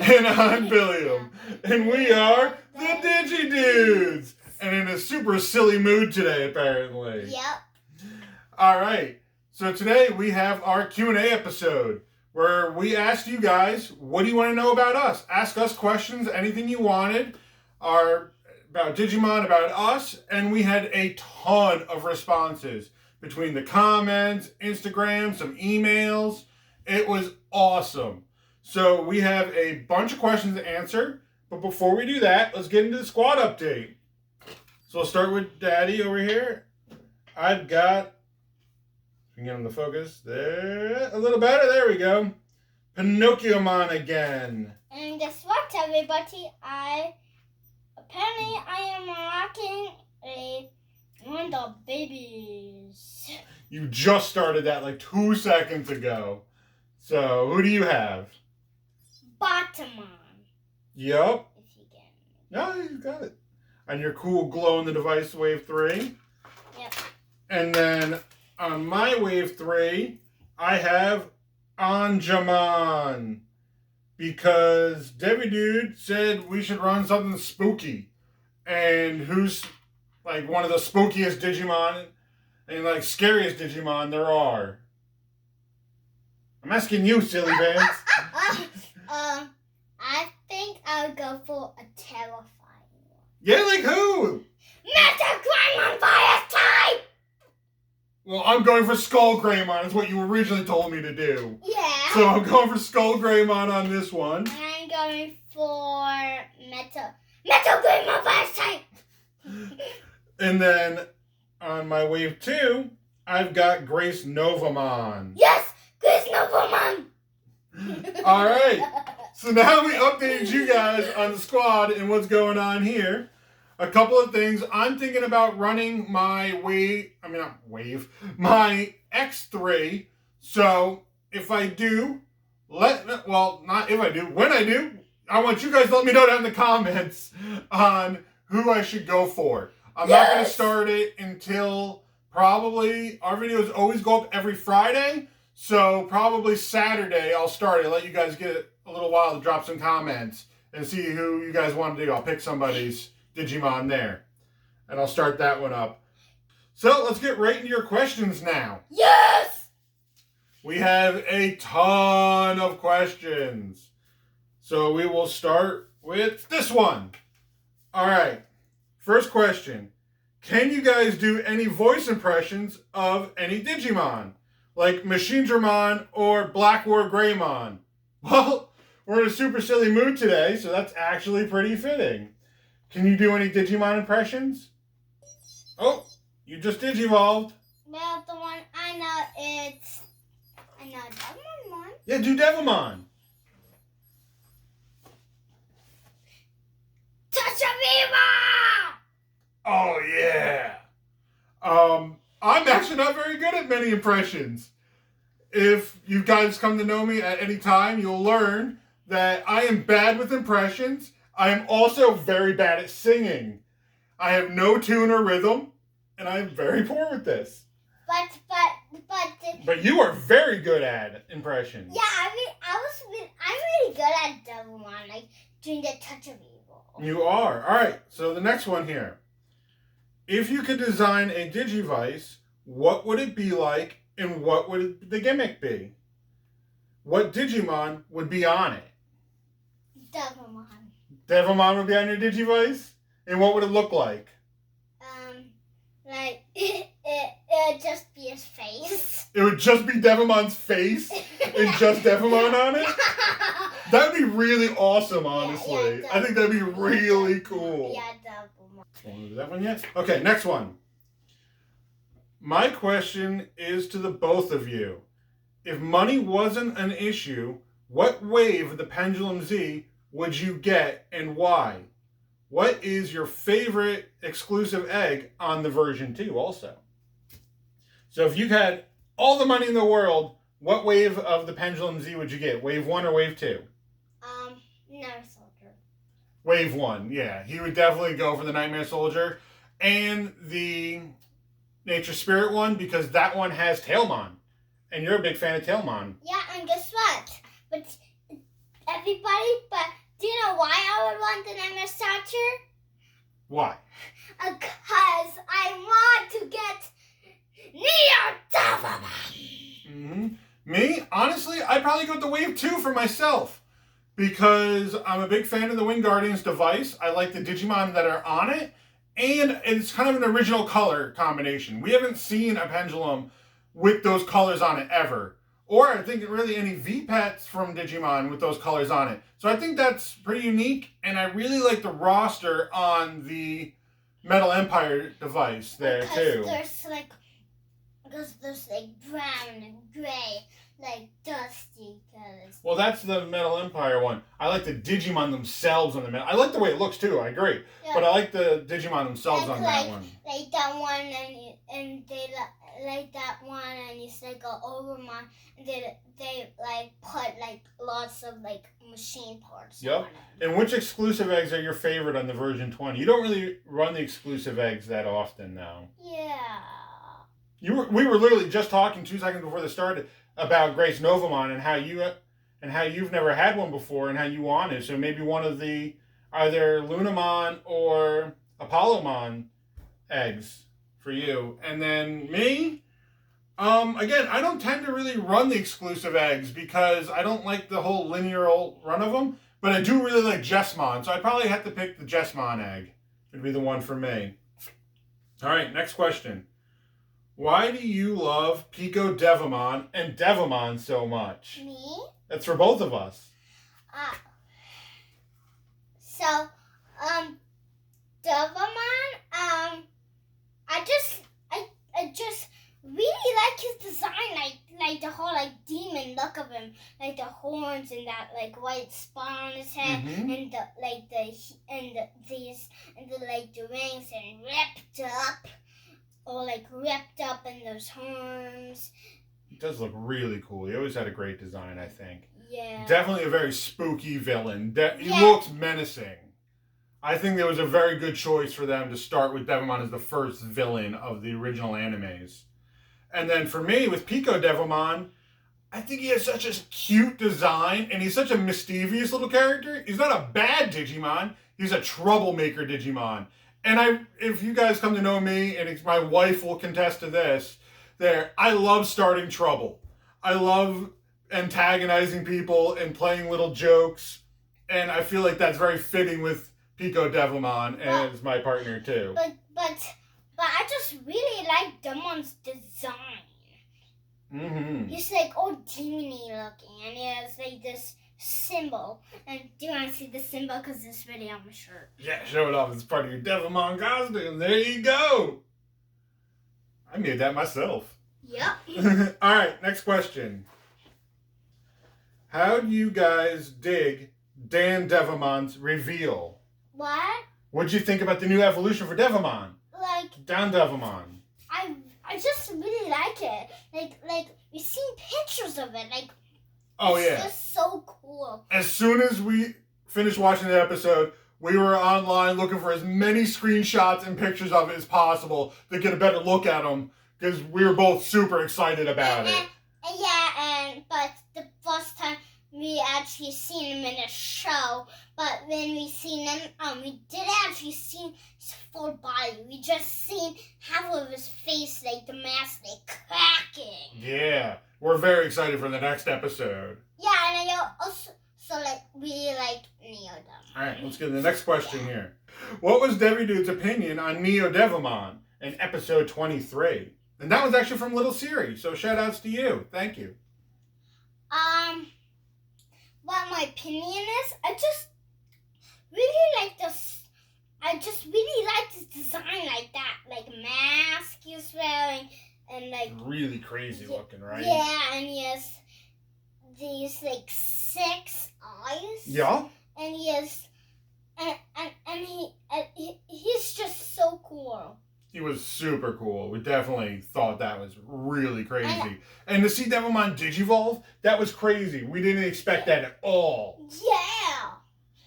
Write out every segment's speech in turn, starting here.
And I'm Billiam. And we are the Digi-Dudes. And in a super silly mood today, apparently. Yep. Alright, so today we have our Q&A episode where we asked you guys, what do you want to know about us? Ask us questions, anything you wanted, about Digimon, about us, and we had a ton of responses between the comments, Instagram, some emails. It was awesome. So we have a bunch of questions to answer, but before we do that, let's get into the squad update. So we'll start with Daddy over here. I've got, get him to focus there, a little better, there we go. Pinocchiomon again. And guess what, everybody? I am rocking one of the babies. You just started that like 2 seconds ago. So, who do you have? Bottomon. Yup. If you can. No, you got it. On your cool glow-in-the-device Wave 3. Yep. And then on my Wave 3, I have Anjamon. Because DeviDude said we should run something spooky. And who's like one of the spookiest Digimon and like scariest Digimon there are? I'm asking you, silly Vance. I think I'll go for a terrifying one. Yeah, like who? Metagreymon Fire type! Well, I'm going for Skull Greymon. Is what you originally told me to do. Yeah. So I'm going for Skull Greymon on this one. And I'm going for Metagreymon Fire type! And then on my Wave 2, I've got Grace Novamon. Yes! Grace Novamon! All right. So now we updated you guys on the squad and what's going on here. A couple of things. I'm thinking about running my my X3. So if I do, when I do, I want you guys to let me know down in the comments on who I should go for. I'm not going to start it until probably, our videos always go up every Friday. So probably Saturday I'll start it. Let you guys get a little while to drop some comments and see who you guys want to do. I'll pick somebody's Digimon there. And I'll start that one up. So let's get right into your questions now. Yes! We have a ton of questions. So we will start with this one. All right. First question. Can you guys do any voice impressions of any Digimon? Like Machinedramon or Black War Greymon? Well, we're in a super silly mood today, so that's actually pretty fitting. Can you do any Digimon impressions? Oh, you just Digivolved. Well, the one I know Devilmon. Yeah, do Devilmon. Touch of Evil! Oh, yeah. I'm actually not very good at many impressions. If you guys come to know me at any time, you'll learn that I am bad with impressions. I am also very bad at singing. I have no tune or rhythm, and I am very poor with this. But you are very good at impressions. Yeah, I'm really good at Devilmon, like doing the Touch of Evil. You are. All right, so the next one here. If you could design a Digivice, what would it be like and what would the gimmick be? What Digimon would be on it? Devilmon. Devilmon would be on your Digivice? And what would it look like? Like, it'd just be his face. It would just be Devilmon's face and just Devimon on it? That would be really awesome, honestly. Yeah, I think that'd be really cool. Yeah, Devilmon. Want to do that one yet? Okay, next one. My question is to the both of you. If money wasn't an issue, what wave of the Pendulum Z would you get and why? What is your favorite exclusive egg on the version 2 also? So if you had all the money in the world, what wave of the Pendulum Z would you get? Wave 1 or wave 2? Nightmare Soldier. Wave 1, yeah. He would definitely go for the Nightmare Soldier and the Nature Spirit one because that one has Tailmon. And you're a big fan of Tailmon. Yeah, and guess what? But everybody, but do you know why I would want the Nightmare Statue? Why? Because I want to get Neo-Devimon. Mm-hmm. Me? Honestly, I'd probably go with the Wave 2 for myself. Because I'm a big fan of the Wingardium's device. I like the Digimon that are on it. And it's kind of an original color combination. We haven't seen a pendulum with those colors on it ever. Or I think really any V-Pets from Digimon with those colors on it. So I think that's pretty unique. And I really like the roster on the Metal Empire device there too. Because there's like brown and gray, like dusty colors. Well, that's the Metal Empire one. I like the Digimon themselves on the metal. I like the way it looks too. I agree, but I like the Digimon themselves on that one. Like that one, and they like that one, and it's like an Overmon, and they like put like lots of like machine parts. Yep. On it. And which exclusive eggs are your favorite on the version 20? You don't really run the exclusive eggs that often now. Yeah. We were literally just talking 2 seconds before this started about Grace Novamon and how you've never had one before and how you wanted. So maybe one of the either Lunamon or Apollomon eggs for you. And then me, again, I don't tend to really run the exclusive eggs because I don't like the whole linear run of them. But I do really like Jessmon, so I'd probably have to pick the Jessmon egg. It'd be the one for me. All right, next question. Why do you love Pico Devimon and Devimon so much? Me? That's for both of us. So, Devimon, I just really like his design, like the whole like demon look of him, like the horns and that like white spot on his head, and the wings and ripped up. Or like ripped up in those horns. He does look really cool. He always had a great design, I think. Yeah. Definitely a very spooky villain. He looks menacing. I think there was a very good choice for them to start with Devimon as the first villain of the original animes. And then for me, with Pico Devimon, I think he has such a cute design, and he's such a mischievous little character. He's not a bad Digimon. He's a troublemaker Digimon. And if you guys come to know me, and my wife will contest to this, I love starting trouble. I love antagonizing people and playing little jokes. And I feel like that's very fitting with Pico Devimon as my partner too. But I just really like Demon's design. Mm-hmm. He's like all demony looking, and he has like this symbol. And do you want to see the symbol? Because it's really on my shirt. Yeah, show it off. It's part of your Devimon costume. There you go. I made that myself. Yep. All right, next question. How do you guys dig Dan Devimon's reveal? What? What'd you think about the new evolution for Devimon? Like Dan Devimon. I just really like it. Like we've seen pictures of it. Like oh yeah. It's just so cool. As soon as we finished watching the episode, we were online looking for as many screenshots and pictures of it as possible to get a better look at them because we were both super excited about it. But the first time we actually seen him in a show, but when we seen him, we didn't actually see his full body. We just seen half of his face, like the mask, like cracking. Yeah, we're very excited for the next episode. Yeah, and I also really like Neo-Devimon. All right, let's get to the next question here. What was DeviDude's opinion on Neo-Devimon in episode 23? And that was actually from Little Siri, so shout outs to you. Thank you. What my opinion is, I just really like this. I just really like this design like that, like mask he's wearing, and like really crazy looking, right? Yeah, and he has these like 6 eyes. Yeah. And he has, he's just so cool. He was super cool. We definitely thought that was really crazy. And to see Devimon Digivolve, that was crazy. We didn't expect that at all. Yeah.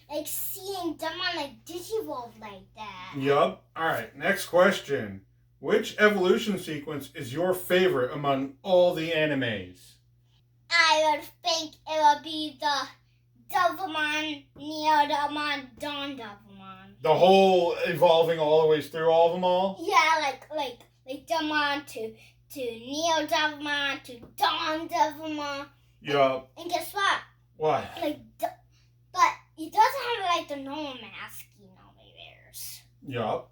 Like seeing Digimon like Digivolve like that. Yup. Alright, next question. Which evolution sequence is your favorite among all the animes? I would think it would be the Devilmon, Neo Devilmon, Dawn Devilmon. The whole evolving all the way through all of them all? Yeah, like Devilmon to Neo Devilmon to Dawn Devilmon. Yup. And guess what? What? But he doesn't have like the normal mask he normally wears. Yup.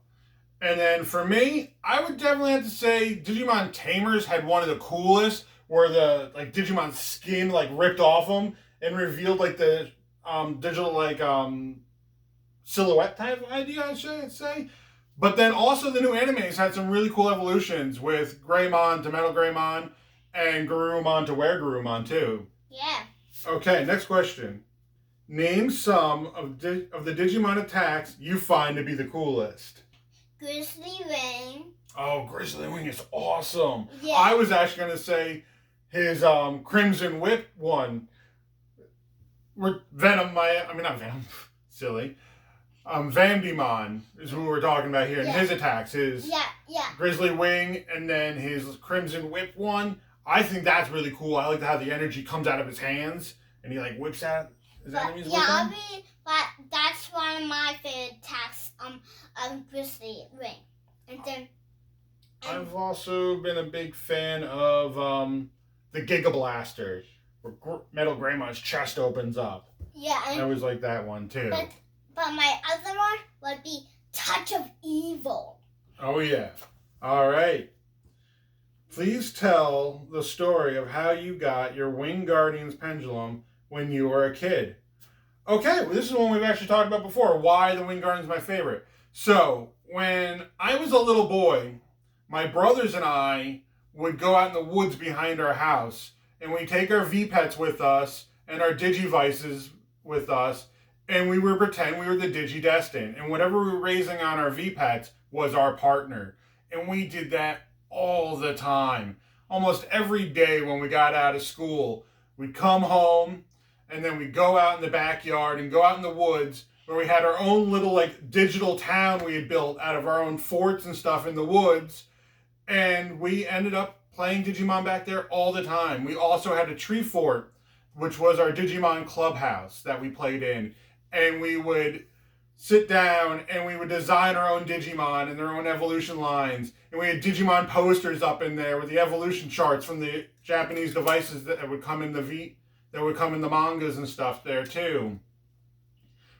And then for me, I would definitely have to say Digimon Tamers had one of the coolest, where the Digimon's skin ripped off them and revealed the digital silhouette type idea, I should say. But then also the new animes had some really cool evolutions with Greymon to Metal Greymon and Garurumon to Were-Garurumon too. Yeah. Okay, next question. Name some of the Digimon attacks you find to be the coolest. Grizzly Wing. Oh, Grizzly Wing is awesome. Yeah. I was actually going to say his Crimson Whip one. Not Venom, silly. Vamdemon is who we're talking about here. And his attacks, his Grizzly Wing and then his Crimson Whip one. I think that's really cool. I like how the energy comes out of his hands and he whips out his enemies with them. But that's one of my favorite attacks. Grizzly Wing, and then. I've also been a big fan of the Giga Blaster, where Metal Greymon's chest opens up. Yeah, I always like that one too. But my other one would be Touch of Evil. Oh yeah. All right. Please tell the story of how you got your Wing Guardians pendulum when you were a kid. Okay, well, this is one we've actually talked about before. Why the Wing Guardian is my favorite. So, when I was a little boy, my brothers and I would go out in the woods behind our house, and we'd take our V-Pets with us and our Digivices with us, and we would pretend we were the Digi-Destined. And whatever we were raising on our V-Pets was our partner. And we did that all the time. Almost every day when we got out of school, we'd come home, and then we'd go out in the backyard and go out in the woods where we had our own little digital town we had built out of our own forts and stuff in the woods. And we ended up playing Digimon back there all the time. We also had a tree fort, which was our Digimon clubhouse that we played in. And we would sit down and we would design our own Digimon and their own evolution lines. And we had Digimon posters up in there with the evolution charts from the Japanese devices that would come in the mangas and stuff there too,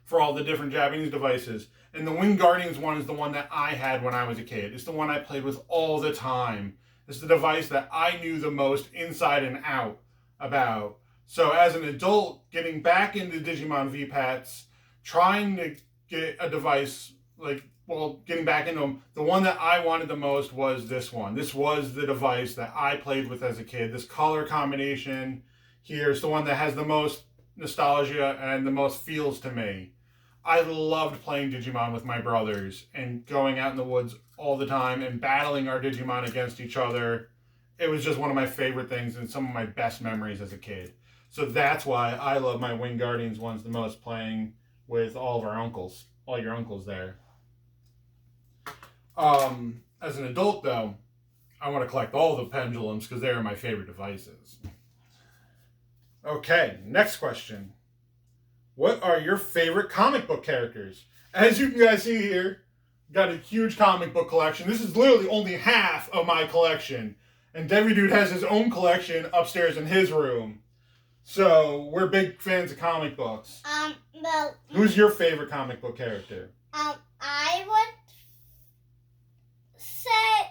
for all the different Japanese devices. And the Wing Guardians one is the one that I had when I was a kid. It's the one I played with all the time. It's the device that I knew the most inside and out about. So as an adult, getting back into Digimon V-Pats, trying to get a device, getting back into them, the one that I wanted the most was this one. This was the device that I played with as a kid. This color combination here is the one that has the most nostalgia and the most feels to me. I loved playing Digimon with my brothers and going out in the woods all the time and battling our Digimon against each other. It was just one of my favorite things and some of my best memories as a kid. So that's why I love my Wing Guardians ones the most, playing with all of our uncles, all your uncles there. As an adult, though, I want to collect all the pendulums because they are my favorite devices. Okay, next question. What are your favorite comic book characters? As you guys see here, got a huge comic book collection. This is literally only half of my collection. And DeviDude has his own collection upstairs in his room. So, we're big fans of comic books. Well... Who's your favorite comic book character? I would say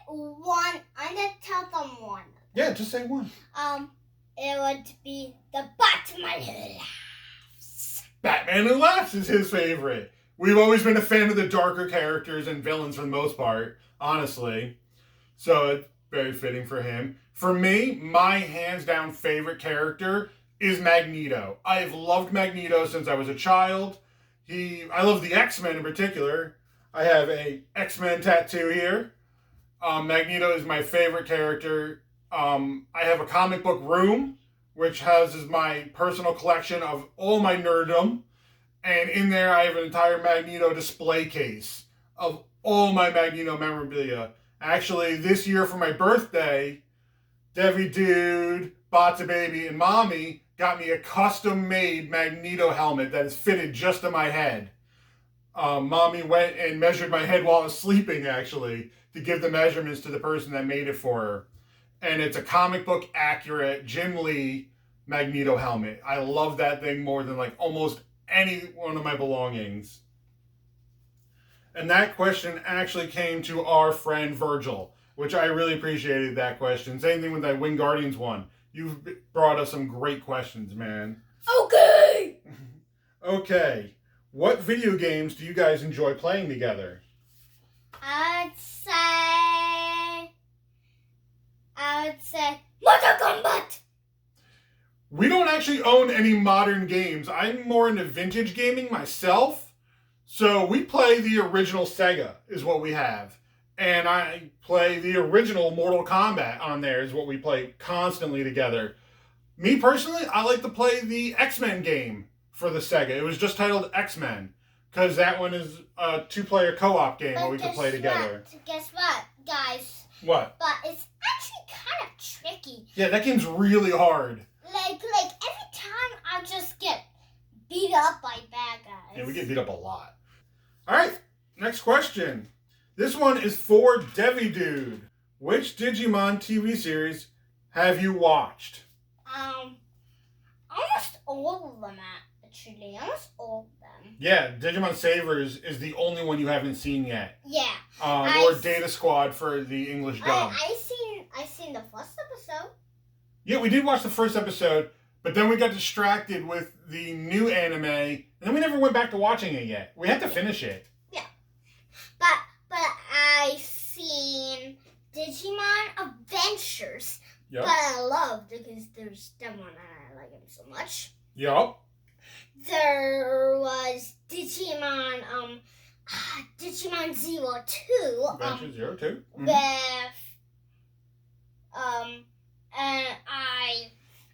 one. I'm going to tell them one. Yeah, just say one. It would be the Batman Who Laughs. Batman Who Laughs is his favorite. We've always been a fan of the darker characters and villains for the most part, honestly. So it's very fitting for him. For me, my hands down favorite character is Magneto. I've loved Magneto since I was a child. I love the X-Men in particular. I have a X-Men tattoo here. Magneto is my favorite character. I have a comic book room, which houses my personal collection of all my nerddom. And in there, I have an entire Magneto display case of all my Magneto memorabilia. Actually, this year for my birthday, DeviDude, Botsa Baby, and Mommy got me a custom-made Magneto helmet that is fitted just to my head. Mommy went and measured my head while I was sleeping, actually, to give the measurements to the person that made it for her. And it's a comic book accurate Jim Lee Magneto helmet. I love that thing more than like almost any one of my belongings. And that question actually came to our friend Virgil, which I really appreciated that question. Same thing with that Wing Guardians one. You've brought us some great questions, man. Okay! Okay. What video games do you guys enjoy playing together? I would say Mortal Kombat! We don't actually own any modern games. I'm more into vintage gaming myself. So we play the original Sega is what we have. And I play the original Mortal Kombat on there is what we play constantly together. Me personally, I like to play the X-Men game for the Sega. It was just titled X-Men because that one is a 2-player co-op game where we can play together. Guess what, guys? What? But it's actually kind of tricky. Yeah, that game's really hard. Like every time I just get beat up by bad guys. Yeah, we get beat up a lot. All right, next question. This one is for DeviDude. Which Digimon TV series have you watched? Almost all of them, actually. Almost all of them. Yeah, Digimon Savers is the only one you haven't seen yet. Yeah. Or Data Squad for the English dub. I seen the first episode. Yeah, we did watch the first episode, but then we got distracted with the new anime, and then we never went back to watching it yet. We had to finish it. Yeah. But I seen Digimon Adventures. Yep. But I loved it because there's that one and I like him so much. Yup. There was Digimon Digimon Zero 2. Adventures Zero 2. Mm-hmm. With and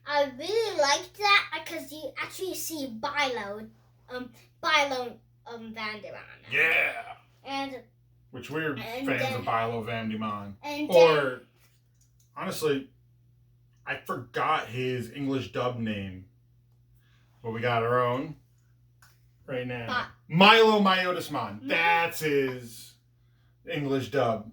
I really liked that because you actually see Bilo Vandemon. Yeah. And which we're fans then, of Bilo Vandemon. And or honestly, I forgot his English dub name. But we got our own right now. Milo Myotismon. That's his English dub.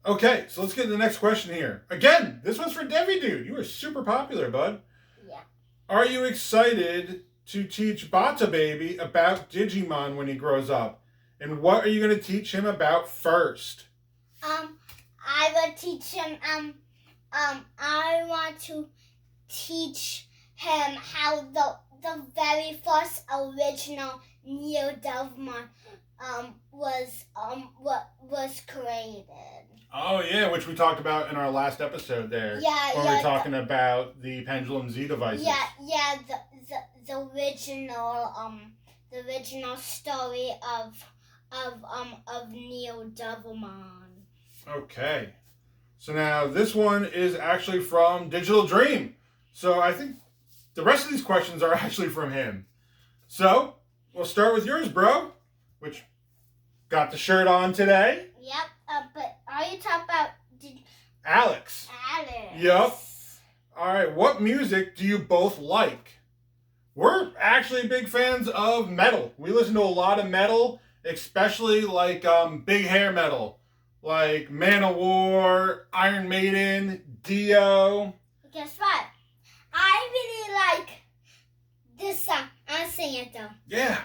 Okay, so let's get to the next question here. Again, this one's for DeviDude. You are super popular, bud. Yeah. Are you excited to teach Bata Baby about Digimon when he grows up? And what are you going to teach him about first? I would teach him, I want to teach him how the very first original Neo Devimon was created. Oh yeah, which we talked about in our last episode there. Yeah, when we were talking about the Pendulum Z devices. Yeah, the original story of Neo Devimon. Okay. So now this one is actually from Digital Dream. So I think the rest of these questions are actually from him. So we'll start with yours, bro. Which got the shirt on today. Yep. But are you talking about Alex? Alex. Yep. All right. What music do you both like? We're actually big fans of metal. We listen to a lot of metal, especially like big hair metal, like Manowar, Iron Maiden, Dio. Guess what? I really like this song. I'll sing it though. Yeah.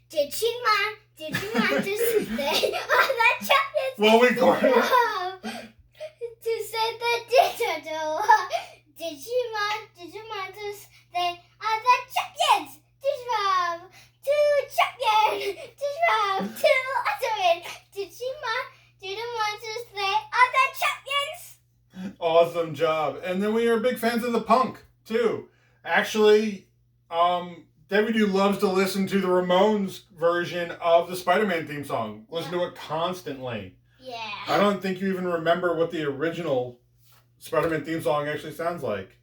Digimon to stay on the champions. Well, we go. To say the digital. Digimon to stay on the champions. Digimon to champion. Digimon to ultimate. Digimon to stay on the champions. Awesome job. And then we are big fans of the punk too. Actually, DeviDude loves to listen to the Ramones version of the Spider-Man theme song. Listen to it constantly. Yeah. I don't think you even remember what the original Spider-Man theme song actually sounds like.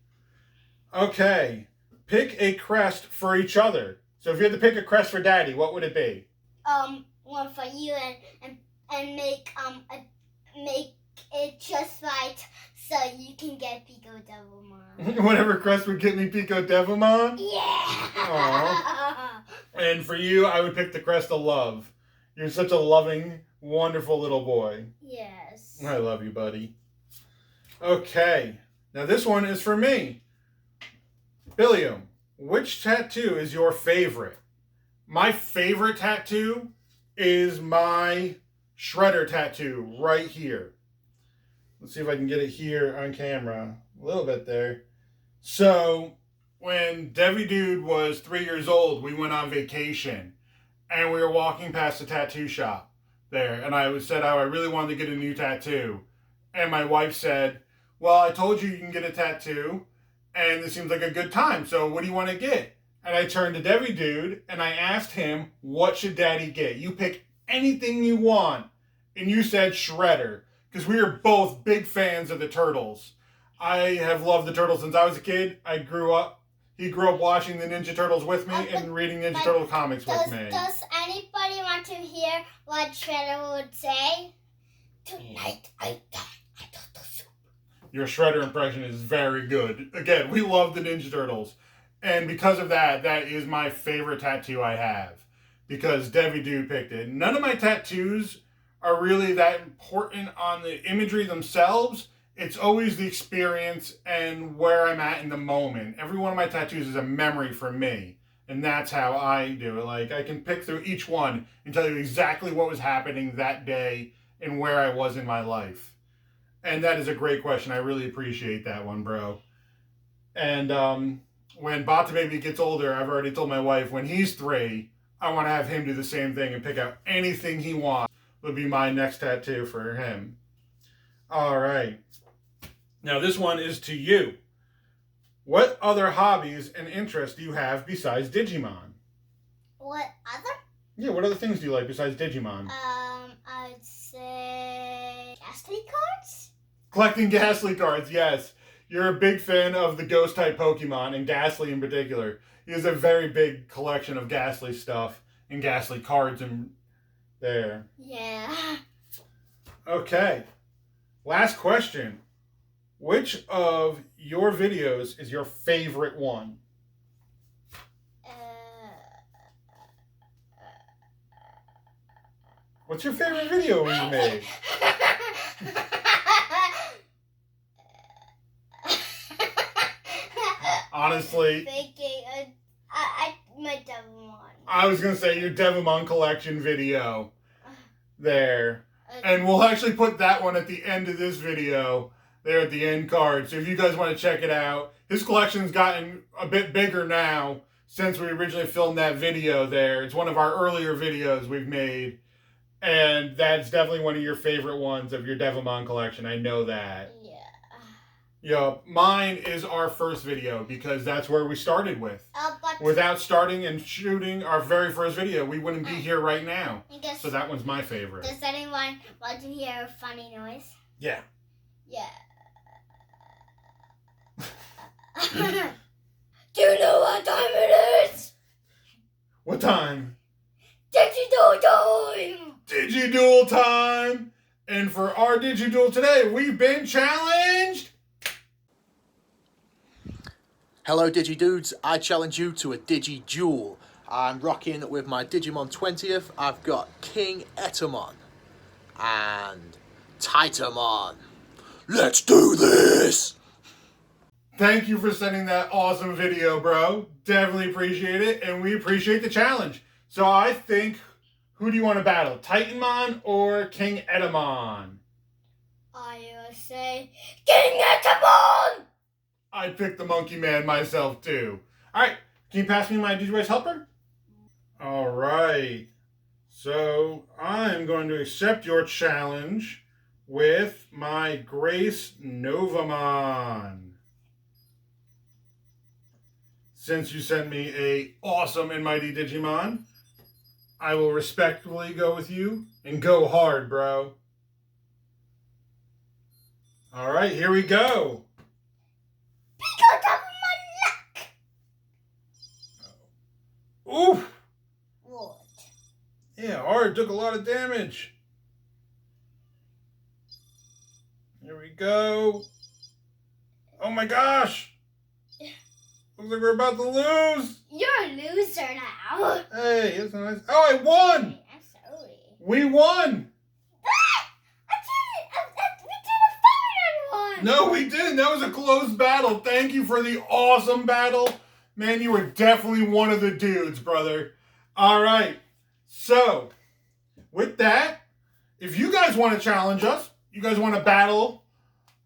Okay. Pick a crest for each other. So if you had to pick a crest for Daddy, what would it be? One for you and make it just right so you can get Pico Devilmon. Whatever Crest would get me Pico Devilmon? Yeah. Aww. And for you, I would pick the Crest of Love. You're such a loving, wonderful little boy. Yes. I love you, buddy. Okay. Now this one is for me. Billiam, which tattoo is your favorite? My favorite tattoo is my Shredder tattoo right here. Let's see if I can get it here on camera. A little bit there. So, when DeviDude was 3 years old, we went on vacation. And we were walking past a tattoo shop there. And I said how I really wanted to get a new tattoo. And my wife said, well, I told you can get a tattoo. And it seems like a good time. So what do you want to get? And I turned to DeviDude and I asked him, what should Daddy get? You pick anything you want. And you said Shredder. Because we are both big fans of the Turtles. I have loved the Turtles since I was a kid. He grew up watching the Ninja Turtles with me and reading Ninja Turtle comics with me. Does anybody want to hear what Shredder would say? Tonight I die. I don't do soup. Your Shredder impression is very good. Again, we love the Ninja Turtles. And because of that, that is my favorite tattoo I have. Because DeviDude picked it. None of my tattoos are really that important on the imagery themselves. It's always the experience and where I'm at in the moment. Every one of my tattoos is a memory for me. And that's how I do it. Like, I can pick through each one and tell you exactly what was happening that day and where I was in my life. And that is a great question. I really appreciate that one, bro. And when Bata Baby gets older, I've already told my wife, when he's 3, I want to have him do the same thing and pick out anything he wants. Would be my next tattoo for him. All right. Now this one is to you. What other hobbies and interests do you have besides Digimon? What other? Yeah, what other things do you like besides Digimon? I'd say Ghastly cards? Collecting Ghastly cards, yes. You're a big fan of the ghost-type Pokemon, and Ghastly in particular. He has a very big collection of Ghastly stuff and Ghastly cards and there. Yeah. Okay. Last question. Which of your videos is your favorite one? What's your favorite video we made? Honestly, my Devilmon. I was going to say your Devimon collection video there. And we'll actually put that one at the end of this video, there at the end card. So if you guys want to check it out, his collection's gotten a bit bigger now since we originally filmed that video there. It's one of our earlier videos we've made. And that's definitely one of your favorite ones of your Devimon collection. I know that. Yeah. Yeah, mine is our first video because that's where we started with. But Without starting and shooting our very first video, we wouldn't be here right now. So that one's my favorite. Does anyone want to hear a funny noise? Yeah. Yeah. Do you know what time it is? What time? Digi-Dude time! Digi-Duel time! And for our Digi-Duel today, we've been challenged! Hello Digi-Dudes, I challenge you to a Digi-Duel. I'm rocking with my Digimon 20th. I've got King Etamon and Titamon. Let's do this! Thank you for sending that awesome video, bro. Definitely appreciate it, and we appreciate the challenge. So I think, who do you want to battle? Titanmon or King Etamon? I say King Etamon! I picked the Monkey Man myself, too. Alright, can you pass me my Digivice helper? Alright. So, I'm going to accept your challenge with my Grace Novamon. Since you sent me a awesome and mighty Digimon, I will respectfully go with you and go hard, bro. Alright, here we go. Pico Devilmon luck! Oof! What? Yeah, Art took a lot of damage. Here we go. Oh my gosh! Looks like we're about to lose. You're a loser now. Hey, that's nice. Oh, I won! I'm sorry. We won! We did a fine one. No, we didn't. That was a close battle. Thank you for the awesome battle. Man, you were definitely one of the dudes, brother. All right. So, with that, if you guys want to challenge us, you guys want to battle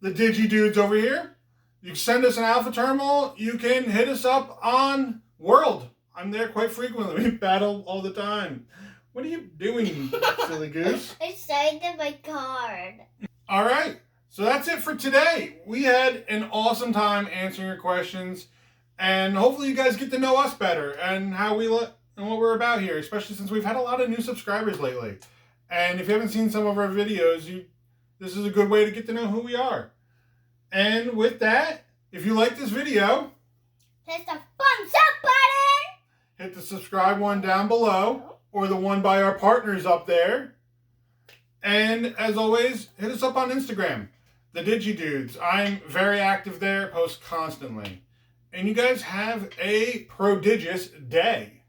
the Digi-Dudes over here, you can send us an alpha terminal. You can hit us up on World. I'm there quite frequently. We battle all the time. What are you doing, you silly goose? I saved my card. All right. So that's it for today. We had an awesome time answering your questions. And hopefully you guys get to know us better and how we look and what we're about here, especially since we've had a lot of new subscribers lately. And if you haven't seen some of our videos, this is a good way to get to know who we are. And with that, if you like this video, Press the thumbs up button. hit the subscribe one down below or the one by our partners up there. And as always, hit us up on Instagram, the Digi-Dudes. I'm very active there, post constantly. And you guys have a prodigious day.